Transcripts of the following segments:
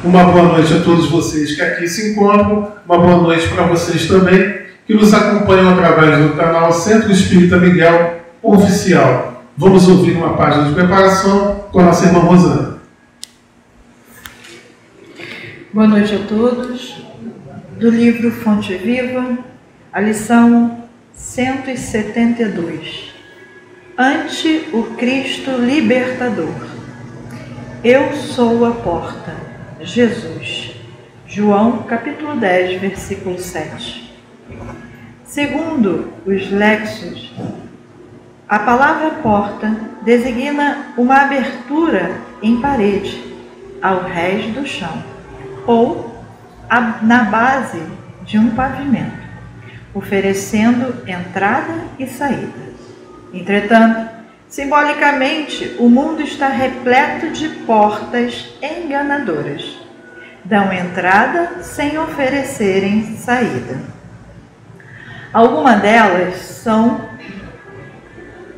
Uma boa noite a todos vocês que aqui se encontram. Uma boa noite para vocês também que nos acompanham através do canal Centro Espírita Miguel Oficial. Vamos ouvir uma página de preparação com a nossa irmã Rosana. Boa noite a todos. Do livro Fonte Viva, a lição 172. Ante o Cristo Libertador. Eu sou a porta. Jesus. João, capítulo 10, versículo 7. Segundo os Lexos, a palavra porta designa uma abertura em parede, ao rés do chão, ou na base de um pavimento, oferecendo entrada e saída. Entretanto, simbolicamente, o mundo está repleto de portas enganadoras. Dão entrada sem oferecerem saída. Algumas delas são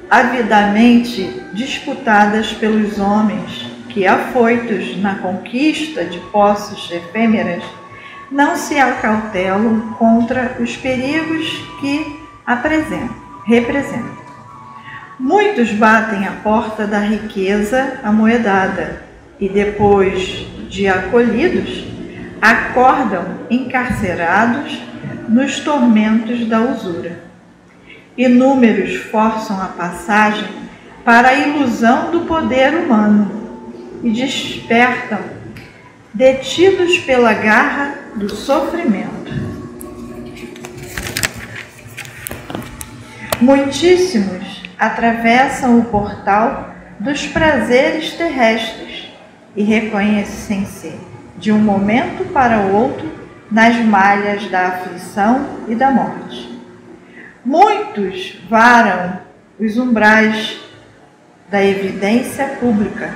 avidamente disputadas pelos homens que, afoitos na conquista de posses efêmeras, não se acautelam contra os perigos que representam. Muitos batem a porta da riqueza amoedada e, depois de acolhidos, acordam encarcerados nos tormentos da usura. Inúmeros forçam a passagem para a ilusão do poder humano e despertam, detidos pela garra do sofrimento. Muitíssimos atravessam o portal dos prazeres terrestres e reconhecem-se, de um momento para o outro, nas malhas da aflição e da morte. Muitos varam os umbrais da evidência pública,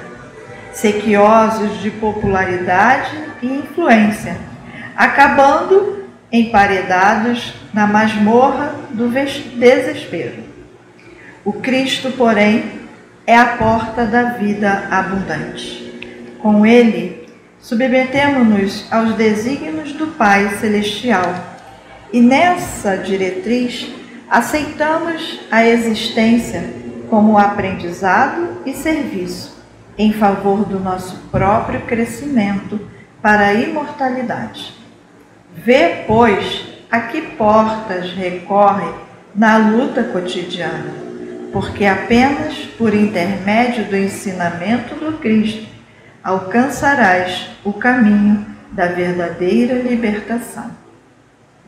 sequiosos de popularidade e influência, acabando emparedados na masmorra do desespero. O Cristo, porém, é a porta da vida abundante. Com ele, submetemo-nos aos desígnios do Pai Celestial e, nessa diretriz, aceitamos a existência como aprendizado e serviço em favor do nosso próprio crescimento para a imortalidade. Vê, pois, a que portas recorre na luta cotidiana, porque apenas por intermédio do ensinamento do Cristo alcançarás o caminho da verdadeira libertação.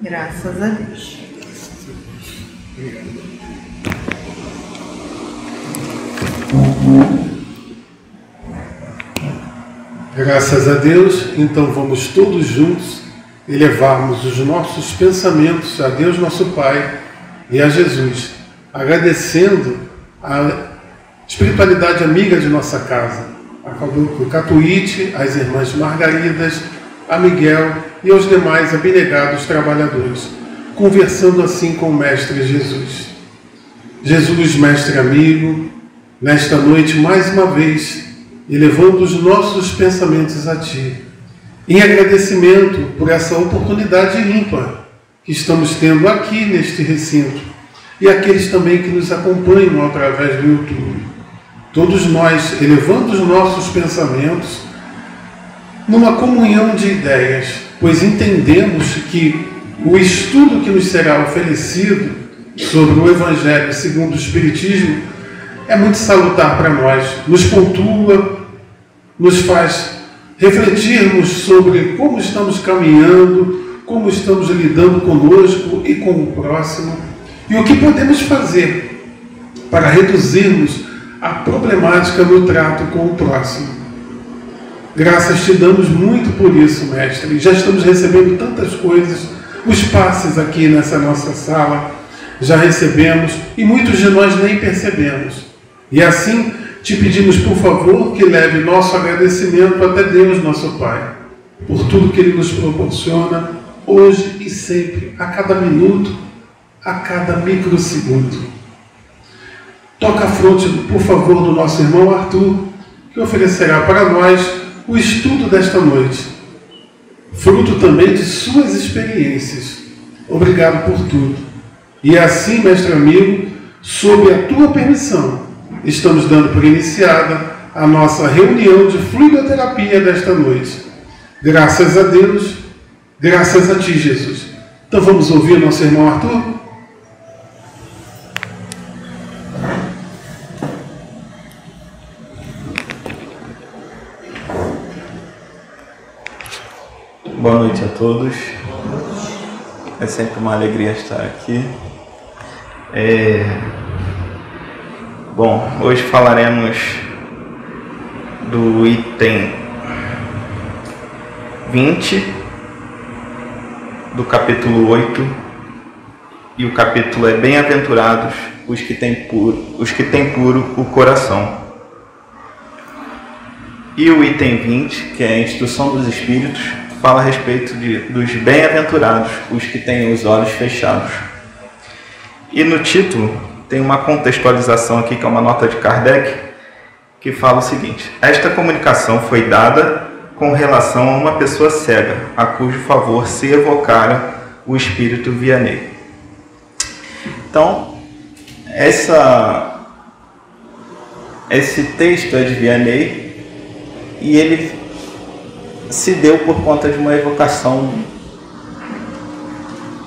Graças a Deus. Graças a Deus, então vamos todos juntos elevarmos os nossos pensamentos a Deus nosso Pai e a Jesus, agradecendo a espiritualidade amiga de nossa casa, a Catuíte, as irmãs Margaridas, a Miguel e aos demais abnegados trabalhadores, conversando assim com o Mestre Jesus. Jesus, Mestre amigo, nesta noite, mais uma vez, elevando os nossos pensamentos a Ti, em agradecimento por essa oportunidade ímpar que estamos tendo aqui neste recinto, e aqueles também que nos acompanham através do YouTube. Todos nós elevando os nossos pensamentos numa comunhão de ideias, pois entendemos que o estudo que nos será oferecido sobre o Evangelho segundo o Espiritismo é muito salutar para nós, nos pontua, nos faz refletirmos sobre como estamos caminhando, como estamos lidando conosco e com o próximo, e o que podemos fazer para reduzirmos a problemática no trato com o próximo. Graças te damos muito por isso, Mestre. Já estamos recebendo tantas coisas, os passes aqui nessa nossa sala, já recebemos e muitos de nós nem percebemos. E assim, te pedimos, por favor, que leve nosso agradecimento até Deus, nosso Pai, por tudo que Ele nos proporciona, hoje e sempre, a cada minuto, a cada microsegundo. Toca a fronte, por favor, do nosso irmão Arthur, que oferecerá para nós o estudo desta noite, fruto também de suas experiências. Obrigado por tudo. E assim, mestre amigo, sob a tua permissão, estamos dando por iniciada a nossa reunião de fluidoterapia desta noite. Graças a Deus, graças a ti, Jesus. Então vamos ouvir nosso irmão Arthur? Boa noite a todos. É sempre uma alegria estar aqui. Bom, hoje falaremos do item 20 do capítulo 8, e o capítulo é Bem-aventurados os que têm puro o coração. E o item 20, que é a instrução dos Espíritos, fala a respeito dos bem-aventurados, os que têm os olhos fechados. E no título tem uma contextualização aqui, que é uma nota de Kardec, que fala o seguinte: esta comunicação foi dada com relação a uma pessoa cega, a cujo favor se evocara o espírito Vianney. Então, esse texto é de Vianney, e ele se deu por conta de uma evocação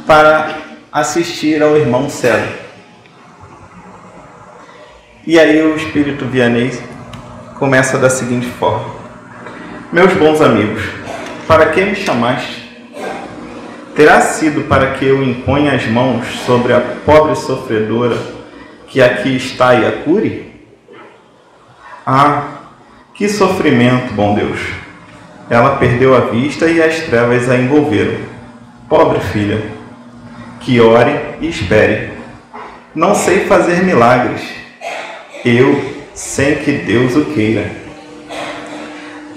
para assistir ao irmão cego. E aí o espírito Vianney começa da seguinte forma: meus bons amigos, para que me chamaste? Terá sido para que eu imponha as mãos sobre a pobre sofredora que aqui está e a cure? Ah, que sofrimento, bom Deus! Ela perdeu a vista e as trevas a envolveram. Pobre filha, que ore e espere. Não sei fazer milagres, eu, sem que Deus o queira.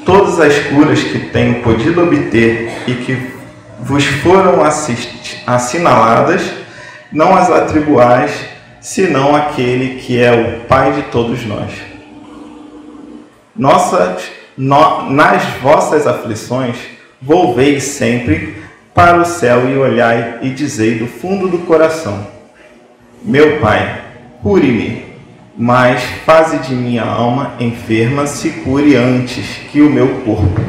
Todas as curas que tenho podido obter e que vos foram assinaladas, não as atribuais, senão àquele que é o Pai de todos nós. Nas vossas aflições, volvei sempre para o céu e olhai e dizei do fundo do coração: meu Pai, cure-me, mas faze de minha alma enferma se cure antes que o meu corpo,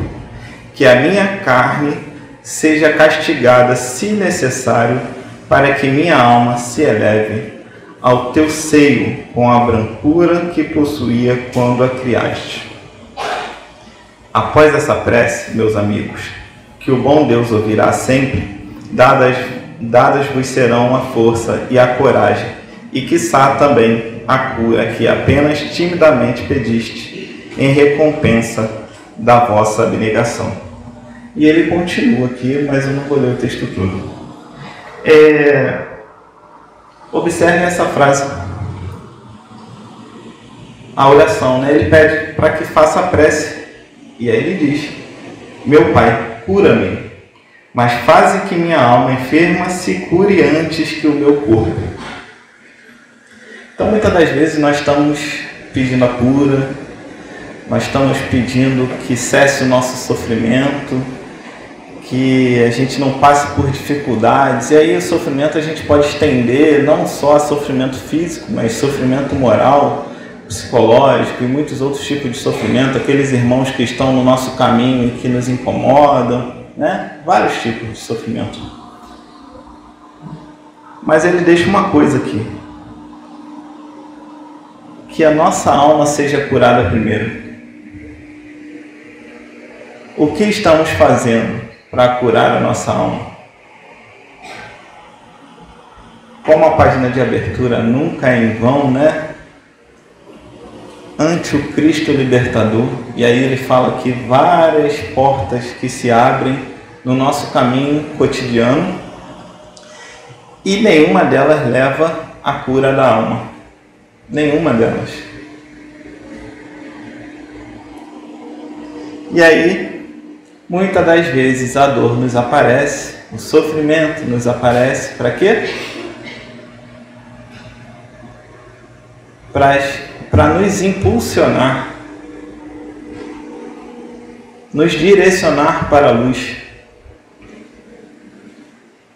que a minha carne seja castigada se necessário, para que minha alma se eleve ao teu seio com a brancura que possuía quando a criaste. Após essa prece, meus amigos, que o bom Deus ouvirá sempre, dadas vos serão a força e a coragem, e quiçá também a cura que apenas timidamente pediste, em recompensa da vossa abnegação. E ele continua aqui, mas eu não vou ler o texto todo. Observem essa frase, a oração, né? Ele pede para que faça a prece. E aí ele diz: meu Pai, cura-me, mas faze que minha alma enferma se cure antes que o meu corpo. Então, muitas das vezes nós estamos pedindo a cura, nós estamos pedindo que cesse o nosso sofrimento, que a gente não passe por dificuldades. E aí o sofrimento a gente pode estender não só a sofrimento físico, mas sofrimento moral, psicológico e muitos outros tipos de sofrimento, aqueles irmãos que estão no nosso caminho e que nos incomodam, né? Vários tipos de sofrimento. Mas ele deixa uma coisa aqui: que a nossa alma seja curada primeiro. O que estamos fazendo para curar a nossa alma? Como a página de abertura nunca é em vão, né? Ante o Cristo libertador, e aí ele fala que várias portas que se abrem no nosso caminho cotidiano, e nenhuma delas leva à cura da alma. Nenhuma delas. E aí, muitas das vezes a dor nos aparece, o sofrimento nos aparece, para quê? Para nos impulsionar, nos direcionar para a luz.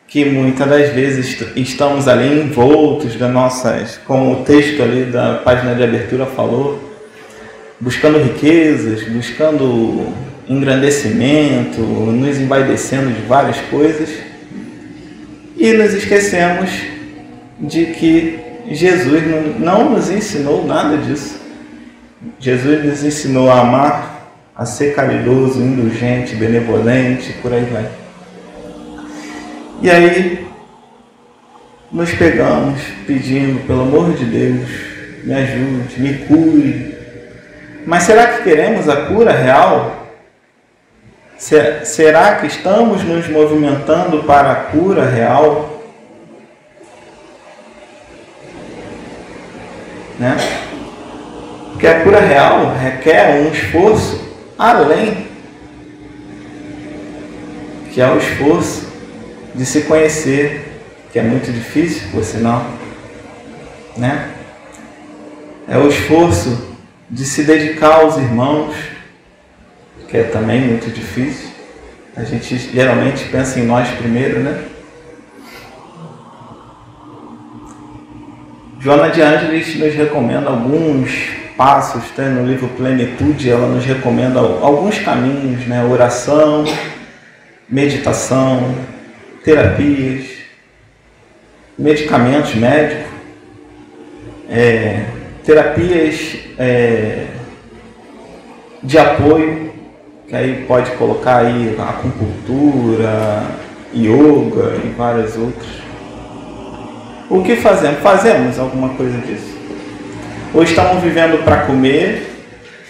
que muitas das vezes estamos ali envoltos das nossas, como o texto ali da página de abertura falou, buscando riquezas, buscando engrandecimento, nos envaidecendo de várias coisas, e nos esquecemos de que Jesus não nos ensinou nada disso. Jesus nos ensinou a amar, a ser caridoso, indulgente, benevolente, por aí vai. E aí nos pegamos pedindo, pelo amor de Deus, me ajude, me cure. Mas será que queremos a cura real? Será que estamos nos movimentando para a cura real? Né? Porque a cura real requer um esforço além, que é o esforço de se conhecer, que é muito difícil, por sinal, né? É o esforço de se dedicar aos irmãos, que é também muito difícil. A gente geralmente pensa em nós primeiro, né? Joana de Ângeles nos recomenda alguns passos, né? No livro Plenitude, ela nos recomenda alguns caminhos, né? Oração, meditação, terapias, medicamentos médicos, terapias de apoio, que aí pode colocar aí acupuntura, yoga e várias outras. O que fazemos? Fazemos alguma coisa disso? Ou estamos vivendo para comer,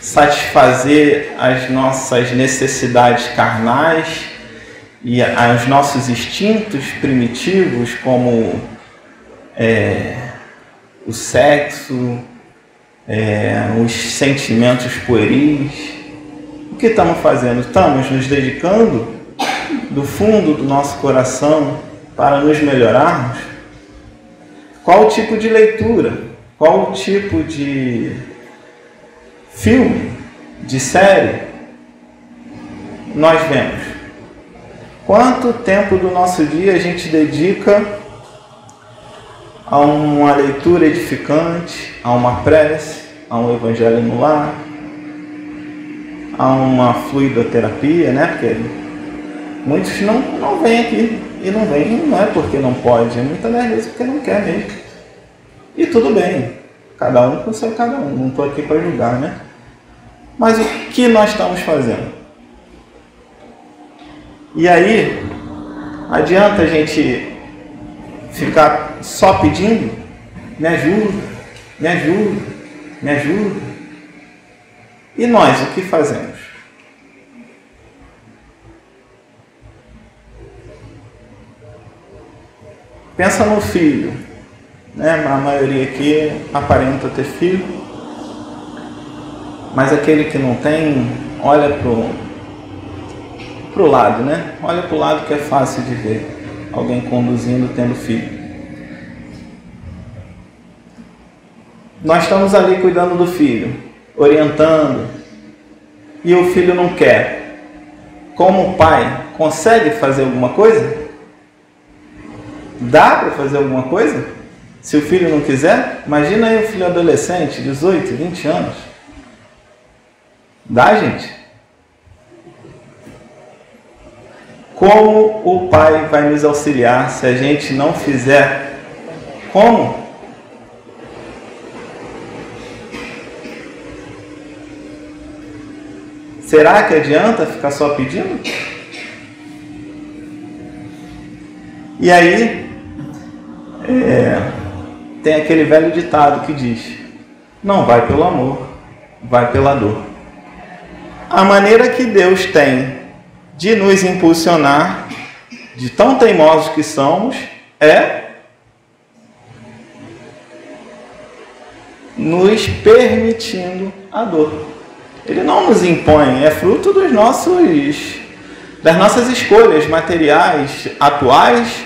satisfazer as nossas necessidades carnais e os nossos instintos primitivos, como o sexo, os sentimentos pueris? O que estamos fazendo? Estamos nos dedicando do fundo do nosso coração para nos melhorarmos? Qual o tipo de leitura? Qual o tipo de filme, de série nós vemos? Quanto tempo do nosso dia a gente dedica a uma leitura edificante, a uma prece, a um evangelho no lar, a uma fluidoterapia, né? Porque muitos não vêm aqui, e não vêm, não é porque não pode, é muitas das vezes porque não quer mesmo. E tudo bem, cada um com seu cada um, não estou aqui para julgar, né? Mas o que nós estamos fazendo? E aí, adianta a gente ficar só pedindo? Me ajuda, me ajuda, me ajuda. E nós, o que fazemos? Pensa no filho, né? A maioria aqui aparenta ter filho, mas aquele que não tem, olha pro lado, né? Olha pro lado que é fácil de ver alguém conduzindo, tendo filho. Nós estamos ali cuidando do filho, orientando, e o filho não quer. Como pai, consegue fazer alguma coisa? Dá para fazer alguma coisa? Se o filho não quiser, imagina aí o filho adolescente, 18, 20 anos. Dá, gente? Como o Pai vai nos auxiliar se a gente não fizer? Como? Será que adianta ficar só pedindo? E aí, tem aquele velho ditado que diz: não vai pelo amor, vai pela dor. A maneira que Deus tem de nos impulsionar, de tão teimosos que somos, é nos permitindo a dor. Ele não nos impõe, é fruto das nossas escolhas materiais, atuais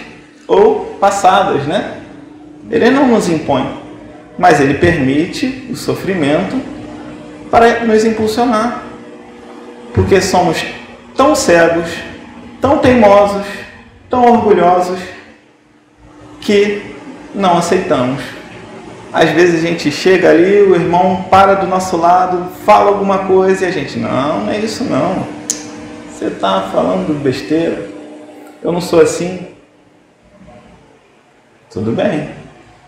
ou passadas, né? Ele não nos impõe, mas ele permite o sofrimento para nos impulsionar, porque somos tão cegos, tão teimosos, tão orgulhosos, que não aceitamos. Às vezes a gente chega ali, o irmão para do nosso lado, fala alguma coisa e a gente, não é isso não. Você está falando besteira. Eu não sou assim. Tudo bem.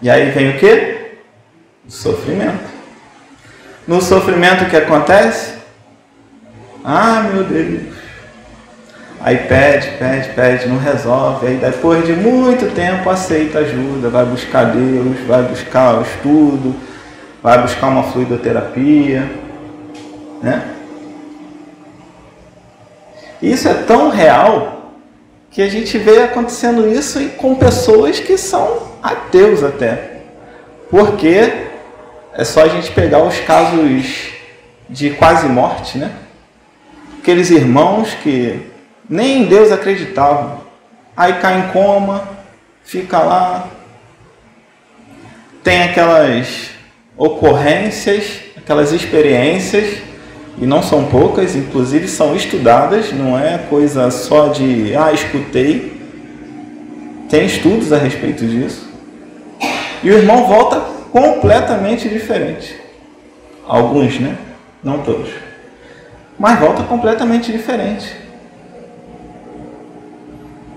E aí vem o quê? O sofrimento. No sofrimento o que acontece? Ah, meu Deus. Aí pede, não resolve. Aí depois de muito tempo aceita ajuda, vai buscar Deus, vai buscar o estudo, vai buscar uma fluidoterapia, né? Isso é tão real que a gente vê acontecendo isso com pessoas que são ateus até. Porque é só a gente pegar os casos de quase morte, né? Aqueles irmãos que nem em Deus acreditavam. Aí cai em coma, fica lá. Tem aquelas ocorrências, aquelas experiências, e não são poucas, inclusive são estudadas, não é coisa só de, escutei. Tem estudos a respeito disso. E o irmão volta completamente diferente. Alguns, né? Não todos. Mas volta completamente diferente.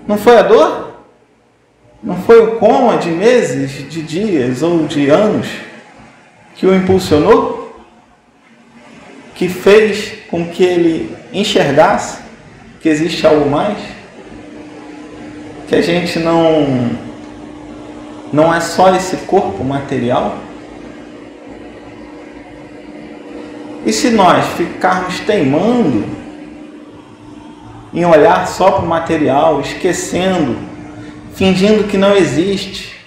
Não foi a dor? Não foi o coma de meses, de dias ou de anos que o impulsionou? Que fez com que ele enxergasse que existe algo mais? Que a gente não é só esse corpo material? E se nós ficarmos teimando em olhar só para o material, esquecendo, fingindo que não existe,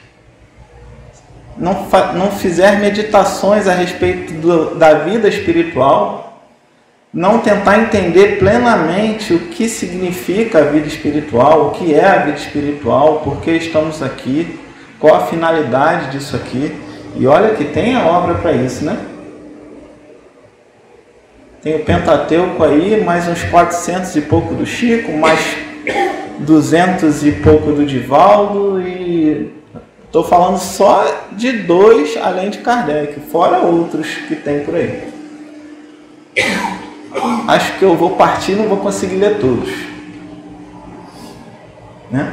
não fizer meditações a respeito da vida espiritual, não tentar entender plenamente o que significa a vida espiritual, o que é a vida espiritual, por que estamos aqui, qual a finalidade disso aqui. E olha que tem a obra para isso, né? Tem o Pentateuco aí, mais uns 400 e pouco do Chico, mais 200 e pouco do Divaldo, e estou falando só de 2 além de Kardec, fora outros que tem por aí. Acho que eu vou partir e não vou conseguir ler todos, né?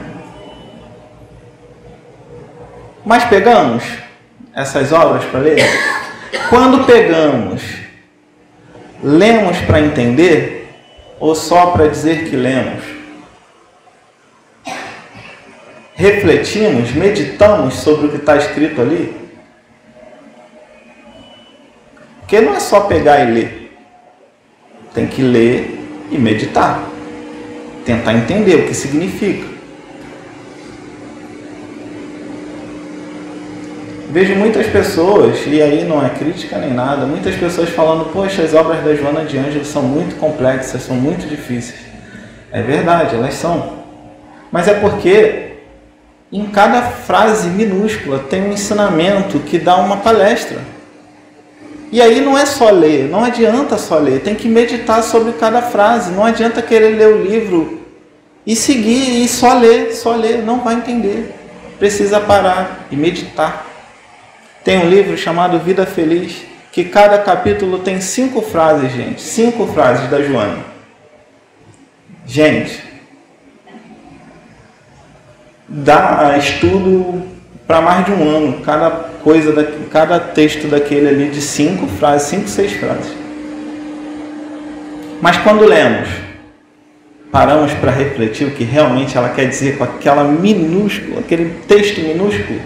Mas pegamos essas obras para ler? Quando pegamos, lemos para entender ou só para dizer que lemos? Refletimos, meditamos sobre o que está escrito ali? Porque não é só pegar e ler. Tem que ler e meditar. Tentar entender o que significa. Vejo muitas pessoas, e aí não é crítica nem nada, muitas pessoas falando, poxa, as obras da Joana de Ângeles são muito complexas, são muito difíceis. É verdade, elas são. Mas é porque em cada frase minúscula tem um ensinamento que dá uma palestra. E aí não é só ler, não adianta só ler, tem que meditar sobre cada frase. Não adianta querer ler o livro e seguir e só ler, não vai entender. Precisa parar e meditar. Tem um livro chamado Vida Feliz, que cada capítulo tem 5 frases, gente. 5 frases da Joana. Gente, dá estudo para mais de um ano. Cada texto daquele ali de 5 frases, 5, 6 frases. Mas quando lemos, paramos para refletir o que realmente ela quer dizer com aquela minúscula, aquele texto minúsculo.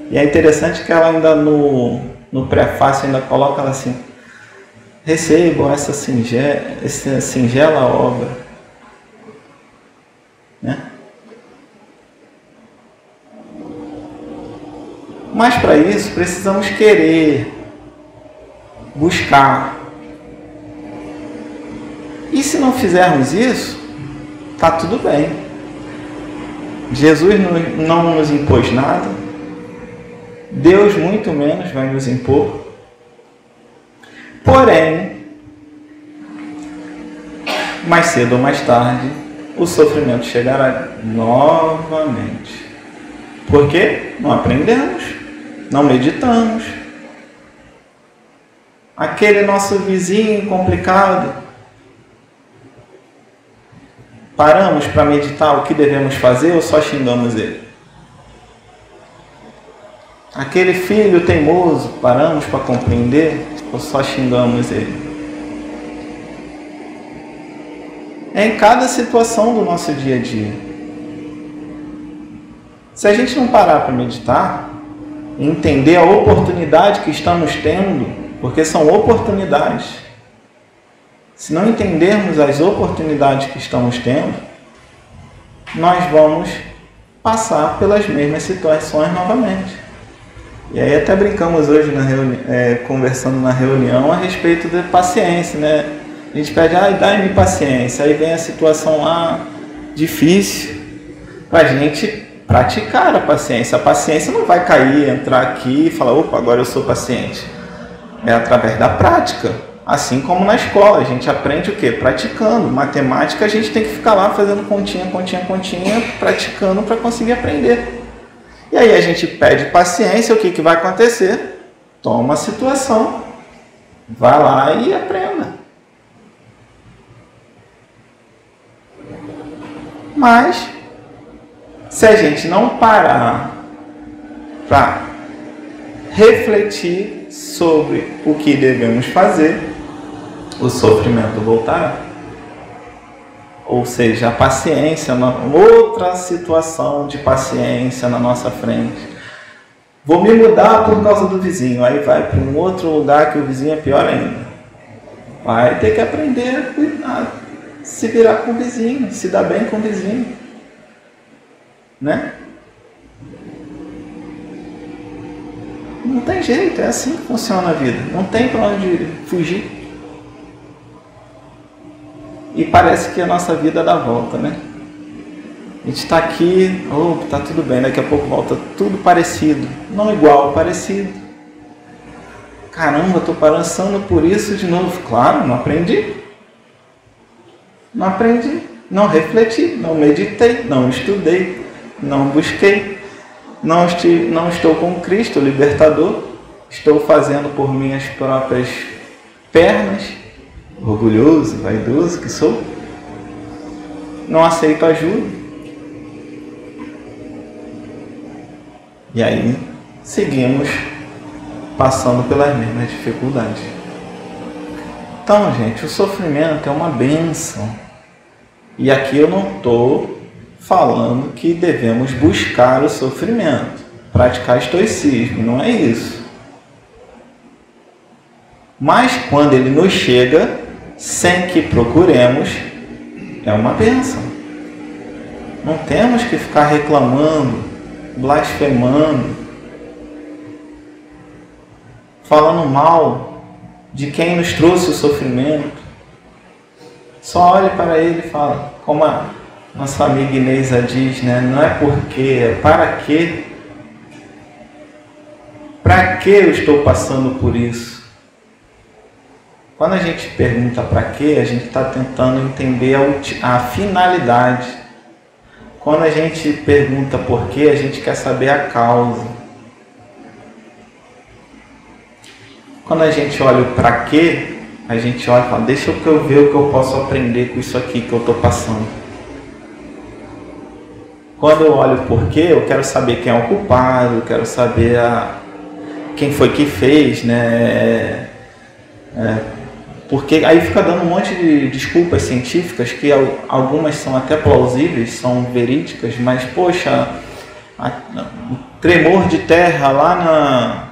E é interessante que ela ainda no prefácio ainda coloca ela assim: recebam essa singela obra, né? Mas para isso precisamos querer, buscar. E se não fizermos isso, tá tudo bem. Jesus não nos impôs nada. Deus muito menos vai nos impor. Porém, mais cedo ou mais tarde, o sofrimento chegará novamente. Por quê? Não aprendemos, não meditamos. Aquele nosso vizinho complicado, paramos para meditar o que devemos fazer ou só xingamos ele? Aquele filho teimoso, paramos para compreender ou só xingamos ele? É em cada situação do nosso dia a dia. Se a gente não parar para meditar, entender a oportunidade que estamos tendo, porque são oportunidades. Se não entendermos as oportunidades que estamos tendo, nós vamos passar pelas mesmas situações novamente. E aí até brincamos hoje, conversando na reunião, a respeito da paciência, né? A gente pede, dá-me paciência. Aí vem a situação lá, difícil, para a gente praticar a paciência. A paciência não vai cair, entrar aqui e falar, opa, agora eu sou paciente. É através da prática. Assim como na escola, a gente aprende o quê? Praticando. Matemática, a gente tem que ficar lá fazendo continha, praticando para conseguir aprender. E aí a gente pede paciência, o que vai acontecer? Toma a situação, vai lá e aprenda. Mas, se a gente não parar para refletir sobre o que devemos fazer, o sofrimento voltará. Ou seja, a paciência, outra situação de paciência na nossa frente. Vou me mudar por causa do vizinho, aí vai para um outro lugar que o vizinho é pior ainda. Vai ter que aprender a cuidar, se virar com o vizinho, se dar bem com o vizinho, né? Não tem jeito, é assim que funciona a vida, não tem para onde fugir. E parece que a nossa vida dá volta, né? A gente está aqui, tá tudo bem, daqui a pouco volta tudo parecido, não igual, parecido. Caramba, estou passando por isso de novo. Claro, não aprendi. Não refleti, não meditei, não estudei, não busquei, não estou com Cristo, o libertador, estou fazendo por minhas próprias pernas, orgulhoso, vaidoso que sou, não aceito ajuda. E aí seguimos passando pelas mesmas dificuldades. Então, gente, o sofrimento é uma bênção. E aqui eu não estou falando que devemos buscar o sofrimento, praticar estoicismo, não é isso. Mas quando ele nos chega, sem que procuremos, é uma bênção. Não temos que ficar reclamando, blasfemando, falando mal de quem nos trouxe o sofrimento. Só olhe para ele e fala, como a nossa amiga Inêsa diz, né? Não é porque, é para quê? Para que eu estou passando por isso? Quando a gente pergunta para quê, a gente está tentando entender a finalidade. Quando a gente pergunta por quê, a gente quer saber a causa. Quando a gente olha o para quê, a gente olha e fala, deixa eu ver o que eu posso aprender com isso aqui que eu estou passando. Quando eu olho o porquê, eu quero saber quem é o culpado, eu quero saber quem foi que fez, né? Porque aí fica dando um monte de desculpas científicas, que algumas são até plausíveis, são verídicas, mas, poxa, o tremor de terra lá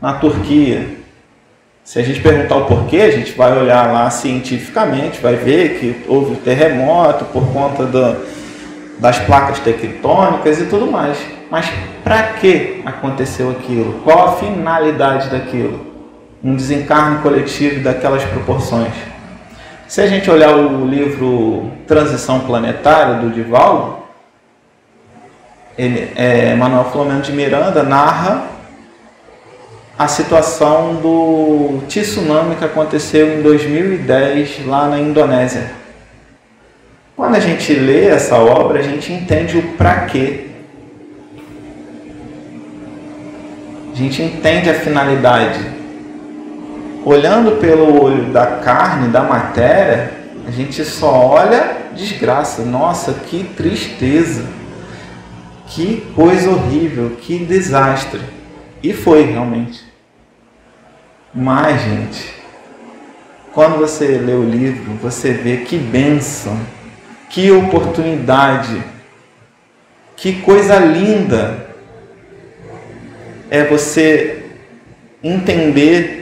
na Turquia, se a gente perguntar o porquê, a gente vai olhar lá cientificamente, vai ver que houve um terremoto por conta das placas tectônicas e tudo mais. Mas para que aconteceu aquilo? Qual a finalidade daquilo? Um desencarne coletivo daquelas proporções. Se a gente olhar o livro Transição Planetária, do Divaldo, Manuel Filomeno de Miranda narra a situação do tsunami que aconteceu em 2010 lá na Indonésia. Quando a gente lê essa obra, a gente entende o para quê. A gente entende a finalidade. Olhando pelo olho da carne, da matéria, a gente só olha desgraça. Nossa, que tristeza. Que coisa horrível, que desastre. E foi realmente. Mas, gente, quando você lê o livro, você vê que bênção, que oportunidade, que coisa linda é você entender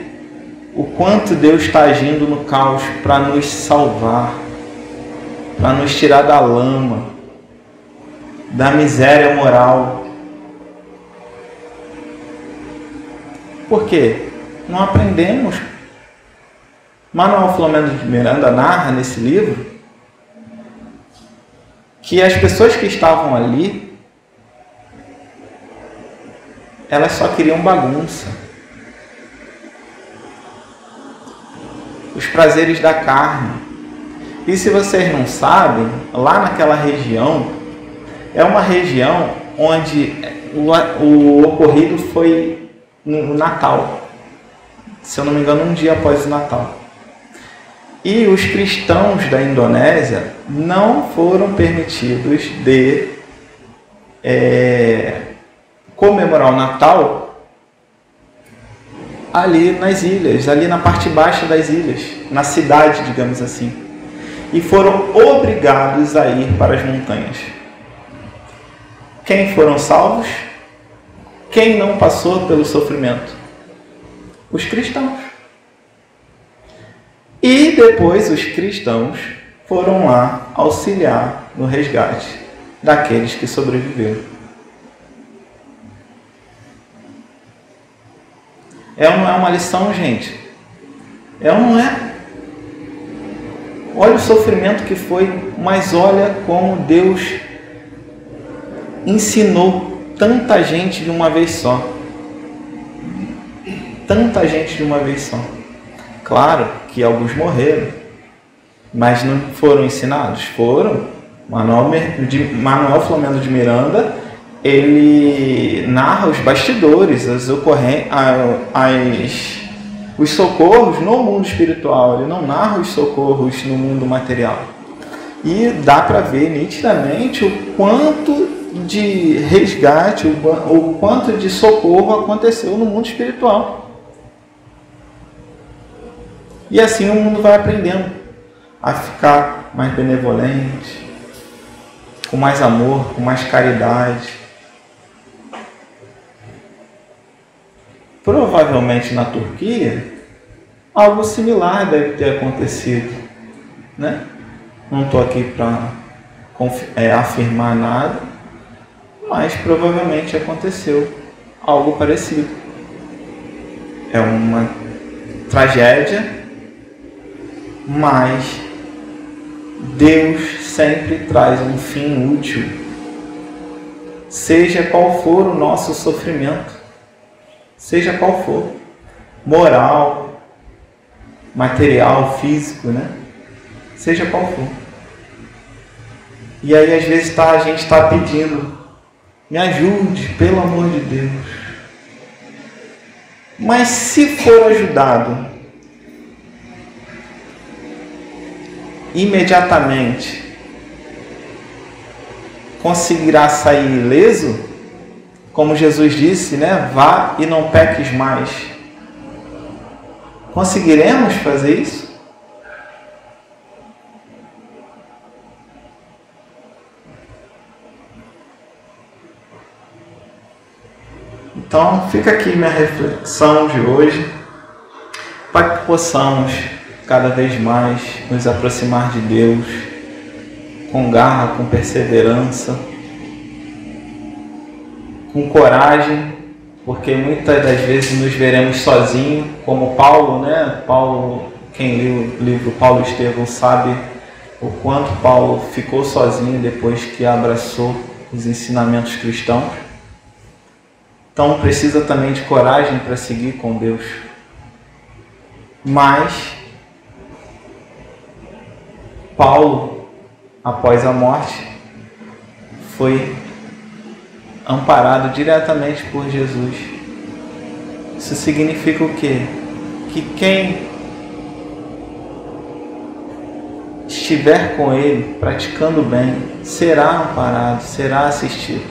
o quanto Deus está agindo no caos para nos salvar, para nos tirar da lama, da miséria moral. Por quê? Não aprendemos. Manuel Filomeno de Miranda narra nesse livro que as pessoas que estavam ali, elas só queriam bagunça. Os prazeres da carne. E se vocês não sabem, lá naquela região, é uma região onde o ocorrido foi no Natal. Se eu não me engano, um dia após o Natal. E os cristãos da Indonésia não foram permitidos de comemorar o Natal ali nas ilhas, ali na parte baixa das ilhas, na cidade, digamos assim. E foram obrigados a ir para as montanhas. Quem foram salvos? Quem não passou pelo sofrimento? Os cristãos. E depois os cristãos foram lá auxiliar no resgate daqueles que sobreviveram. É ou não é uma lição, gente? É ou não é? Olha o sofrimento que foi, mas olha como Deus ensinou tanta gente de uma vez só. Tanta gente de uma vez só. Claro que alguns morreram, mas não foram ensinados? Foram. Manuel Filomeno de Miranda, ele narra os bastidores, os socorros no mundo espiritual. Ele não narra os socorros no mundo material. E dá para ver nitidamente o quanto de resgate, o quanto de socorro aconteceu no mundo espiritual. E assim o mundo vai aprendendo a ficar mais benevolente, com mais amor, com mais caridade. Provavelmente na Turquia, algo similar deve ter acontecido, né? Não estou aqui para afirmar nada, mas provavelmente aconteceu algo parecido. É uma tragédia, mas Deus sempre traz um fim útil, seja qual for o nosso sofrimento, seja qual for, moral, material, físico, né? Seja qual for. E aí às vezes a gente está pedindo, me ajude, pelo amor de Deus. Mas se for ajudado imediatamente, conseguirá sair ileso? Como Jesus disse, né? Vá e não peques mais. Conseguiremos fazer isso? Então, fica aqui minha reflexão de hoje, para que possamos cada vez mais nos aproximar de Deus, com garra, com perseverança, com coragem, porque muitas das vezes nos veremos sozinhos, como Paulo, né? Paulo, quem lê o livro Paulo Estevão sabe o quanto Paulo ficou sozinho depois que abraçou os ensinamentos cristãos. Então precisa também de coragem para seguir com Deus. Mas Paulo após a morte, foi amparado diretamente por Jesus. Isso significa o quê? Que quem estiver com Ele, praticando o bem, será amparado, será assistido.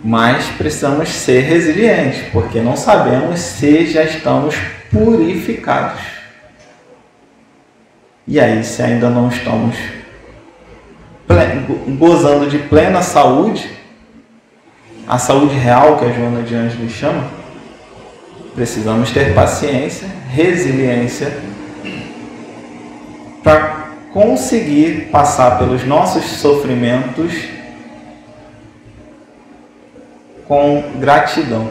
Mas precisamos ser resilientes, porque não sabemos se já estamos purificados. E aí, se ainda não estamos gozando de plena saúde, a saúde real que a Joana de Ângeles chama, precisamos ter paciência, resiliência, para conseguir passar pelos nossos sofrimentos com gratidão.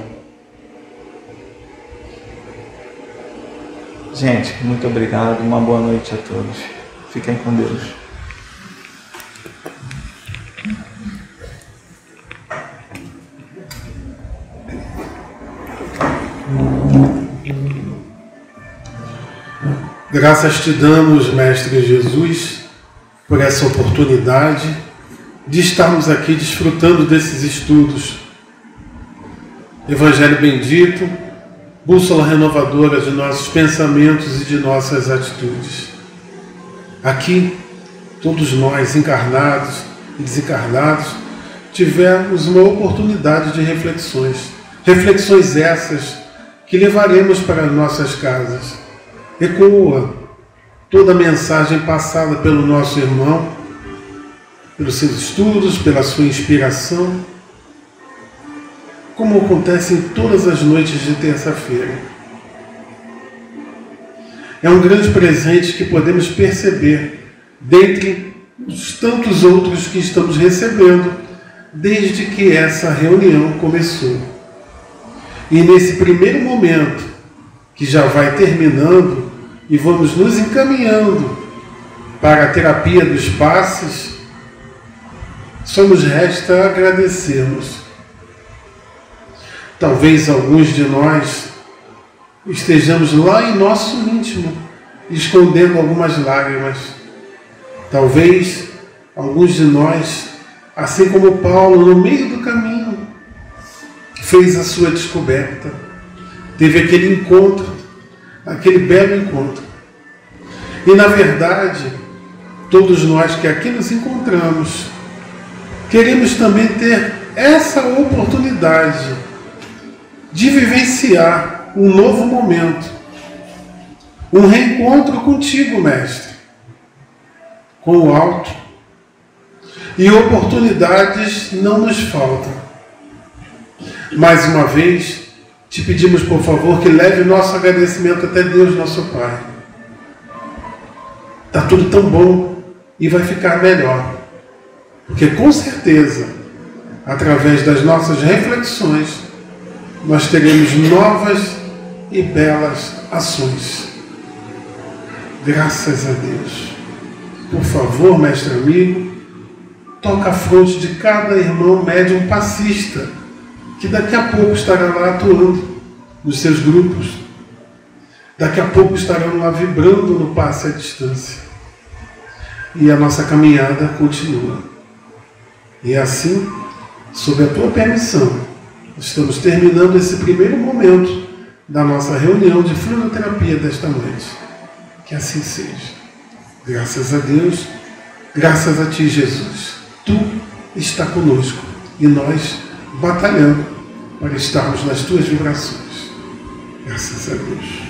Gente, muito obrigado, uma boa noite a todos. Fiquem com Deus. Graças te damos, Mestre Jesus, por essa oportunidade de estarmos aqui desfrutando desses estudos. Evangelho bendito, bússola renovadora de nossos pensamentos e de nossas atitudes. Aqui, todos nós, encarnados e desencarnados, tivemos uma oportunidade de reflexões. Reflexões essas que levaremos para as nossas casas. Ecoa toda a mensagem passada pelo nosso irmão, pelos seus estudos, pela sua inspiração, como acontece em todas as noites de terça-feira. É um grande presente que podemos perceber dentre os tantos outros que estamos recebendo desde que essa reunião começou. E nesse primeiro momento, que já vai terminando, e vamos nos encaminhando para a terapia dos passes, só nos resta agradecermos. Talvez alguns de nós estejamos lá em nosso íntimo, escondendo algumas lágrimas. Talvez alguns de nós, assim como Paulo, no meio do caminho, fez a sua descoberta, teve aquele encontro, aquele belo encontro. E na verdade, todos nós que aqui nos encontramos, queremos também ter essa oportunidade de vivenciar um novo momento, um reencontro contigo, Mestre, com o alto. E oportunidades não nos faltam. Mais uma vez, te pedimos, por favor, que leve nosso agradecimento até Deus, nosso Pai. Está tudo tão bom e vai ficar melhor. Porque, com certeza, através das nossas reflexões, nós teremos novas e belas ações. Graças a Deus. Por favor, mestre amigo, toca a fronte de cada irmão médium passista, que daqui a pouco estará lá atuando nos seus grupos. Daqui a pouco estarão lá vibrando no passe à distância. E a nossa caminhada continua. E assim, sob a tua permissão, estamos terminando esse primeiro momento da nossa reunião de fluidoterapia desta noite. Que assim seja. Graças a Deus, graças a ti, Jesus. Tu está conosco e nós batalhando para estarmos nas tuas vibrações. Graças a Deus.